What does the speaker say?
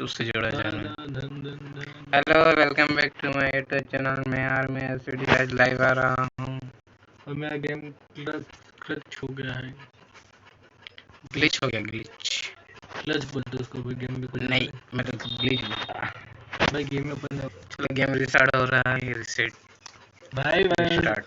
उससे जोड़ा जाना। धन धन धन धन। Hello, welcome back to my YouTube channel. मैं आर्मी एसडी आज लाइव आ रहा हूँ। और मेरा गेम क्लच हो गया है। ग्लिच हो गया, ग्लिच क्लच बोलते उसको, भी गेम भी कुछ नहीं, मेरे को ग्लिच बोला। भाई गेम में अपन चलो गेम रिस्टार्ट हो रहा है, रिसेट भाई स्टार्ट।